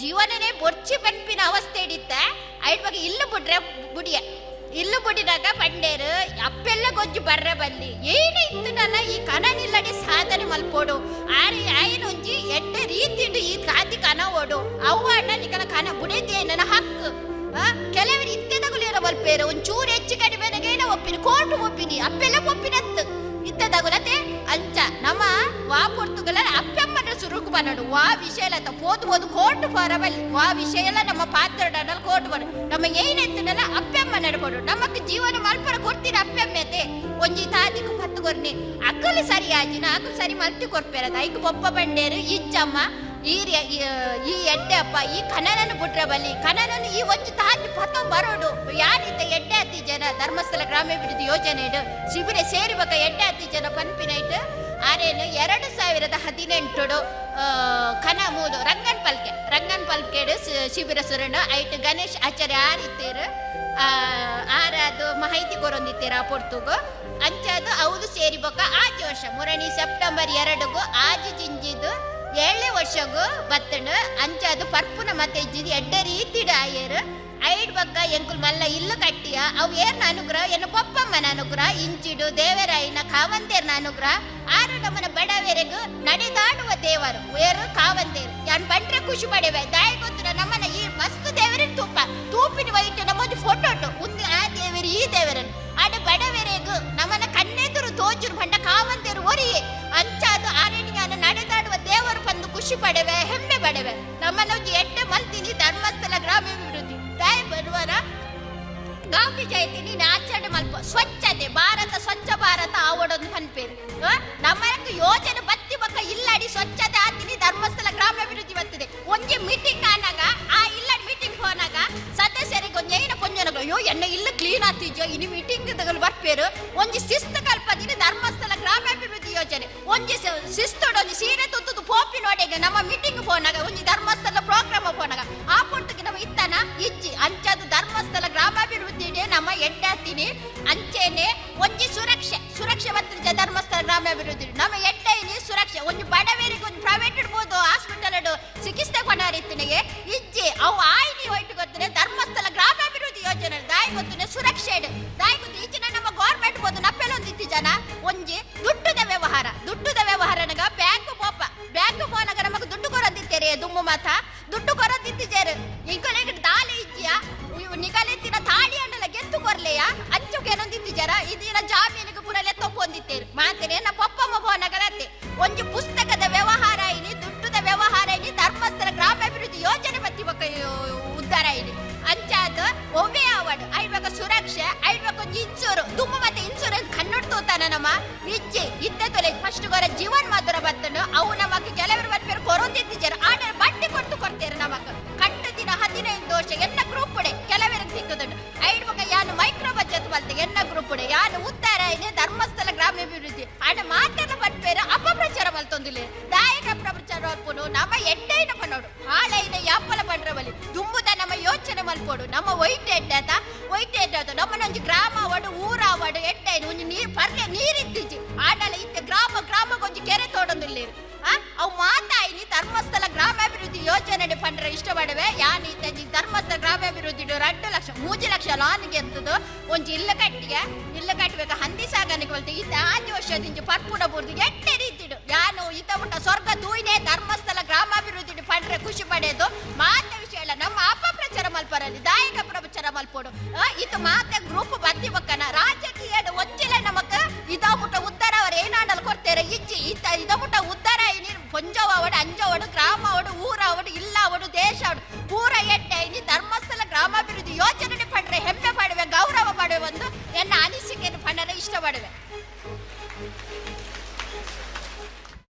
ಜೀವನನೇ ಬೊರ್ಚಿ ಬೆನ್ಪಿನ ಅವಸ್ಥೆ ಹಿಡಿತ ಐಡ್ ಬಗ್ಗೆ ಇಲ್ಲು ಬಿಡ್ರೆ ಬುಡಿಯ ಇಲ್ಲು ಬುಡಿದಾಗ ಬಂಡೇರು ಅಪ್ಪೆಲ್ಲ ಗೊಜ್ಜು ಬರ್ರೆ ಬಲ್ಲಿ ಏನೇ ಇತ್ತು ನನ್ನ ಈ ಕನನಿಲ್ಲಡಿ ಸಾಧನೆ ಮಲ್ಪೋಡು ಆರಿ ಆಯ್ನ ಒಂಜಿ ಎಡ್ಡ ರೀತಿ ಈ ಕಾತಿ ಕನ ಓಡು ಅವ್ವ ಅಣ್ಣ ನಿಕಲ ಕನ ಬುಡೇದೇ ನನ್ನ ಹಕ್ಕು ಕೆಲವರು ಇತ್ತೆದಗುಲಿರ ಮಲ್ಪೇರು ಒಂಚೂರು ಹೆಚ್ಚು ಕಡಿಮೆನಗೇನ ಒಪ್ಪಿನಿ ಕೋರ್ಟು ಒಪ್ಪಿನಿ ಅಪ್ಪೆಲ್ಲ ಒಪ್ಪಿನತ್ತು ಇತ್ತದಗುಲತೆ ಅಂಚ ನಮ್ಮ ವಾ ಪೊರ್ತುಗಲ ಅಪ್ಪೆಮ್ಮನ ಸುರುಕು ಬನ್ನಡು ವಾ ವಿಷಯಲತ ಪೋದು ಕೋರ್ಟ್ ಬರಬಲ್ಲಿ ವಾ ವಿಷಯಲ ನಮ್ಮ ಪಾತ್ರಡನ ಕೋರ್ಟ್ ಬರ ನಮ್ಮ ಏನೆತ್ತನಲ್ಲ ಅಪ್ಪೆಮ್ಮ ನಡ್ಬೋದು ನಮಕ್ ಜೀವನ ಮಲ್ಪರ ಕೊಡ್ತೀರ ಅಪ್ಪೆಮ್ಮೆತೆ ಒಂಜಿ ತಾದಿಗೂ ಪತ್ತು ಕೊರ್ನಿ ಅಕ್ಕಲು ಸರಿ ಆಜಿನ ಅಕ್ಕಲು ಸರಿ ಮಲ್ತಿ ಕೊರ್ಪೇರದ ಐಕ್ ಬೊಪ್ಪ ಬಂಡೇರು ಇಜ್ಜಮ್ಮ ಈ ಎಡ್ಡೆ ಅಪ್ಪ ಈ ಕನನನ್ನು ಬಿಟ್ರೆ ಬಲ್ಲಿ ಕನನನ್ನು ಈ ಒಂಜಿ ತಾತಿ ಪತ್ತ ಬರೋಡು ಯಾರಿತ ಎಡ್ಡೆ ಹತ್ತಿ ಜನ ಧರ್ಮಸ್ಥಳ ಗ್ರಾಮಾಭಿವೃದ್ಧಿ ಯೋಜನೆ ಶಿಬಿರ ಸೇರಿಬೇಕ ಎಡ್ಡೆ ಹತ್ತಿ ಜನ ಪನ್ಪಿನೈಟ್ ಆರೇನು 2018 ಕನ ಮೂದು ರಂಗನ್ ಪಲ್ಕೆಡು ಶಿಬಿರ ಸುರಣ ಐಟ್ ಗಣೇಶ್ ಆಚಾರ್ಯ ಆರಿತ್ತೇರು ಆರದು ಮಾಹಿತಿ ಕೊರೊಂದಿತ್ತೀರ ಪೊರ್ತುಗು ಅಂಚದು ಹೌದು ಸೇರಿಬೇಕ ಆಜಿ ವರ್ಷ ಮೂರನೇ ಸೆಪ್ಟೆಂಬರ್ 2 ಆಜಿ ಜಿಂಜಿದು 7ನೇ ವರ್ಷಗೂ ಬತ್ತಣ ಅಂಚದು ಪರ್ಪುನ ಮತ್ತೆ ಇಜ್ಜಿದು ಎಡ್ಡ ರೀತಿಡ ಆಯರು ಐಡ್ ಬಕ್ಕ ಎಂಕುಲ್ ಮಲ್ಲ ಇಲ್ಲು ಕಟ್ಟಿಯ ಅವು ಏರ್ನ ಅನುಗ್ರಹ ಎನ್ನ ಪಪ್ಪಮ್ಮನ ಅನುಗ್ರಹ ಇಂಚಿಡು ದೇವರಾಯಿನ ಕಾವಂತೇರ್ನ ಅನುಗ್ರಹ ಆರು ನಮ್ಮನ ಬಡವರೆಗೂ ನಡೆದಾಡುವ ದೇವರು ಏರು ಕಾವಂತೇರು ಯಾನ್ ಬಂದ್ರೆ ಖುಷಿ ಪಡೆವೆ ದಾಯಿ ಗೊತ್ತಿರ ನಮ್ಮನ ಈ ಮಸ್ತ್ ದೇವರಿನ ತೂಪಿನ ವೈಟ್ ನಮ್ಮದು ಫೋಟೋಟು ಒಂದು ಆ ದೇವರು ಈ ದೇವರನ್ನು ಆಡ ಬಡವರೆಗೂ ನಮ್ಮನ ಕಣ್ಣೆದುರು ತೋಜುರು ಬಂಡ ಕಾವಂತೇರು ಒರಿಯೇ ಅಂಚಾದು ಆರೇಣಿಗಾನ ನಡೆದಾಡುವ ದೇವರು ಬಂದು ಖುಷಿ ಪಡೆವೆ ಹೆಮ್ಮೆ ಪಡೆವೆ ನಮ್ಮನ ಎಡ್ಡೆ ಮಲ್ತೀನಿ ಧರ್ಮಸ್ಥಳ ಗ್ರಾಮಾಭಿವೃದ್ಧಿ ದಾಯಿ ಬರುವರ ಗಾಂಧಿ ಜಯಂತಿ ನೀನು ಆಚರಣೆ ಮಲ್ಪ ಸ್ವಚ್ಛತೆ ಭಾರತ ಸ್ವಚ್ಛ ಭಾರತ ಆವಡೊಂದು ಪನ್ಪೇರು ನಮ್ಮಕ್ಕೆ ಯೋಜನೆ ಬತ್ತಿ ಬಕ್ಕ ಇಲ್ಲಡಿ ಸ್ವಚ್ಛತೆ ಆತೀನಿ ಧರ್ಮಸ್ಥಳ ಗ್ರಾಮಾಭಿವೃದ್ಧಿ ಬರ್ತದೆ ಒಂಜಿ ಮೀಟಿಂಗ್ ಆನಾಗ ಆ ಇಲ್ಲಡಿ ಮೀಟಿಂಗ್ ಹೋನಾಗ ಸದಸ್ಯರಿಗೆ ಒಂಜಿ ಏನ ಕೊಂಜನಗ ಅಯ್ಯೋ ಎನ್ನ ಇಲ್ಲ ಕ್ಲೀನ್ ಆತಿಜೋ ಇನ್ನು ಮೀಟಿಂಗ್ ತಗಲು ಬರ್ಪೇರು ಒಂಜಿ ಶಿಸ್ತು ಕಲ್ಪದಿನಿ ಧರ್ಮಸ್ಥಳ ಗ್ರಾಮಾಭಿವೃದ್ಧಿ ಯೋಜನೆ ಒಂಜಿ ಶಿಸ್ತೋಡು ಒಂಜಿ ಸೀರೆ ತುತ್ತುದು ಪೋಪಿ ನೋಡೆಗೆ ನಮ್ಮ ಮೀಟಿಂಗ್ ಹೋನಾಗ ಒಂಜಿ ಧರ್ಮಸ್ಥಳ ಪ್ರೋಗ್ರಾಮ್ ಹೋನಾಗ ಆ ಪೊಟ್ಟಿಗೆ ನಮ್ಮ ಇತ್ತನ ಇಜ್ಜಿ ಅಂಚದು ಧರ್ಮಸ್ಥಳ ಗ್ರಾಮಾಭಿವೃದ್ಧಿ ನಮ್ಮ ಎಡ್ಡಾತೀನಿ ಅಂಚೆನೆ ಒಂಜಿ ಸುರಕ್ಷೆ ಬರ್ತದೆ ಧರ್ಮಸ್ಥಳ ಗ್ರಾಮಾಭಿವೃದ್ಧಿ ನಮ್ಮ ಎಡ್ಡೈನಿ ಸುರಕ್ಷೆ ಒಂದು ಬಡವರಿಗೆ ಒಂದು ಪ್ರೈವೇಟ್ ಇಡ್ಬೋದು ಹಾಸ್ಪಿಟಲ್ ಚಿಕಿತ್ಸೆ ಕೊನಾರಿತ್ತಿನಿಗೆ ಇಜ್ಜಿ ಅವು ಆಯ್ನಿ ಹೊಯ್ತು ಗೊತ್ತನೆ ಧರ್ಮಸ್ಥಳ ಗ್ರಾಮಾಭಿವೃದ್ಧಿ ಯೋಜನೆ ದಾಯಿ ಗೊತ್ತನೆ ಸುರಕ್ಷೆ ದಾಯಿ ಗೊತ್ತು ಈಚಿನ ನಮ್ಮ ಗೌರ್ಮೆಂಟ್ ಬೋದು ನಪ್ಪೆಲ್ಲೊಂದಿತ್ತು ಜನ ಒಂಜಿ ದುಡ್ಡುದ ವ್ಯವಹಾರನಗ ಬ್ಯಾಂಕ್ ಪೋನಾಗ ನಮಗೆ ದುಡ್ಡು ಕೊರದಿತ್ತೇರೆ ದುಮ್ಮು ಮಾತ ದುಡ್ಡು ಕೊರದಿತ್ತಿದ್ದೇರು ಈಗ ದಾಲಿ ಇಜ್ಜಿಯ ನಿಗಲೆತ್ತಿನ ತಾಳಿ ಅಂಡಲ ಗೆತ್ತು ಕೊರ್ಲೆಯ ಅಂಚುಗೆ ಏನೊಂದಿತ್ತಿಜರ ಇದಿನ ಜಾಮೀನಿಗೆ ಪುನಲೆ ತೊಪ್ಪೊಂದಿತ್ತೇರು ಮಾತೇನೆ ನಮ್ಮ ಪಪ್ಪಮ್ಮ ಪೋನಗಲತ್ತೆ ಒಂಜಿ ಪುಸ್ತಕದ ವ್ಯವಹಾರ ಇನಿ ದುಡ್ಡುದ ವ್ಯವಹಾರ ಇನಿ ಧರ್ಮಸ್ಥಳ ಗ್ರಾಮಾಭಿವೃದ್ಧಿ ಯೋಜನೆ ಬತ್ತಿ ಬಕ್ಕ ಉದ್ಧಾರ ಇನಿ ಅಂಚಾದ ಒವ್ವೆ ಆವಡ್ ಐಡ್ಬೇಕ ಸುರಕ್ಷೆ ಐಡ್ಬೇಕ ಒಂಜಿ ಇನ್ಸೂರು ದುಮ್ಮು ಮತ್ತೆ ಇನ್ಸೂರೆನ್ಸ್ ಕನ್ನಡ ತೋತಾನ ನಮ್ಮ ಇಜ್ಜೆ ಇತ್ತೆ ತೊಲೆ ಫಸ್ಟ್ ಗೊರ ಜೀವನ್ ಮಾತ್ರ ಬತ್ತನು ಅವು ನಮಕ್ ಕೆಲವರು ಬರ್ಪೇರು ಕೊರೊಂದಿತ್ತಿಜರ ಆರ್ಡರ್ ಬಡ್ಡಿ ಕೊಡ್ತೇರು ನಮಕ್ ಕಟ್ಟ ದಿನ 15 ವರ್ಷ ಎನ್ನ ಗ್ರೂಪ್ ಉಡೆ ಕೆಲವರಿಗೆ ಸಿಕ್ಕುದುಂಡು ಐಡ್ಬೇಕ ಯಾನು ಮೈಕ್ರೋ ಬಚತ್ ಬಲ್ತೆ ಎನ್ನ ಗ್ರೂಪ್ ಉಡೆ ಯಾನು ಉತ್ತರ ಇದೆ ಧರ್ಮಸ್ಥಳ ಗ್ರಾಮಾಭಿವೃದ್ಧಿ ಆಡ ಮಾತೆಲ್ಲ ಬರ್ಪೇರು ಅಪಪ್ರಚಾರ ಮಲ್ತೊಂದಿಲ್ಲ ದಾಯಕ ಅಪಪ್ರಚಾರ ಮಲ್ಪುನು ನಮ್ಮ ಎಡ್ಡೈನ ಪನ್ನೋಡು ಹಾಳೈನ ಯಾಪಲ ಪಂಡ್ರ ಬಲಿ ದುಂಬುದ ನಮ್ಮ ಯೋಚನೆ ಮಲ್ಪೋಡು ನಮ್ಮ ಒಯ್ಟ್ ಎಡ್ಡಾತ ನಮ್ಮನೊಂಜಿ ಗ್ರಾಮ ಅವಡು ಊರ ಅವಡು ಎಡ್ಡೈನು ಒಂಜಿ ನೀರು ಪರ್ಲೆ ನೀರಿತ್ತಿಜ್ಜಿ ಆಡಲ ಇತ್ತೆ ಗ್ರಾಮಗೊಂಜಿ ಕೆರೆ ತೋಡೊಂದಿಲ್ಲೇರು ಅವು ಮಾತಾಯಿನಿ ಧರ್ಮಸ್ಥಳ ಗ್ರಾಮಾಭಿವೃದ್ಧಿ ಯೋಜನೆ ಪಂಡ್ರ ಇಷ್ಟಪಡವೆ ಯಾನ್ ಇತ್ತಿ ಧರ್ಮಸ್ಥಳ ಗ್ರಾಮಾಭಿವೃದ್ಧಿ 2 ಲಕ್ಷ 3 ಲಕ್ಷ ಲಾನ್ಗೆ ಎತ್ತದು ಒಂಜಿ ಇಲ್ಲ ಕಟ್ಟಬೇಕು ಹಂದಿ ಸಾಗಾಣಿಕೆ ಬಲ್ತೆ ಇತ್ತ ಆಜಿ ವರ್ಷದಿಂಚು ಪರ್ಪುಡ ಬುರ್ದು ಎಟ್ಟೆ ರೀತಿಡು ಯಾನು ಇತ್ತ ಮುಟ್ಟ ಸ್ವರ್ಗ ದೂಯಿನೇ ಧರ್ಮಸ್ಥಳ ಗ್ರಾಮಾಭಿವೃದ್ಧಿ ಪಂಡ್ರೆ ಖುಷಿ ಪಡೆಯೋದು ಮಾತ ವಿಷಯ ಇಲ್ಲ ನಮ್ಮ ಅಪಪ್ರಚಾರ ಮಲ್ಪರಲ್ಲಿ ದಾಯಕ ಪ್ರಚಾರ ಮಲ್ಪೋಡು ಇದು ಮಾತೆ ಗ್ರೂಪ್ ಬತ್ತಿ ಬಕ್ಕನ ರಾಜಕೀಯ ಒಂಜಿಲೆ ನಮಕ್ ಇದ ಮುಟ್ಟ ಉದ್ದಾರ ಅವ್ರು ಏನಾಡಲ್ ಕೊಡ್ತಾರೆ ಇಜ್ಜಿ ಇದ ಮುಟ್ಟ ಉದ್ದಾರ ಪೊಂಜವಾವಡು ಅಂಜವಾಡು ಗ್ರಾಮವಾಡು ಊರಾವಡು ಇಲ್ಲ ಅವಡು ದೇಶ ಪೂರ ಎಡ್ಡೆ ಧರ್ಮಸ್ಥಳ ಗ್ರಾಮಾಭಿವೃದ್ಧಿ ಯೋಜನೆ ಪಂಡ್ರೆ ಹೆಮ್ಮೆ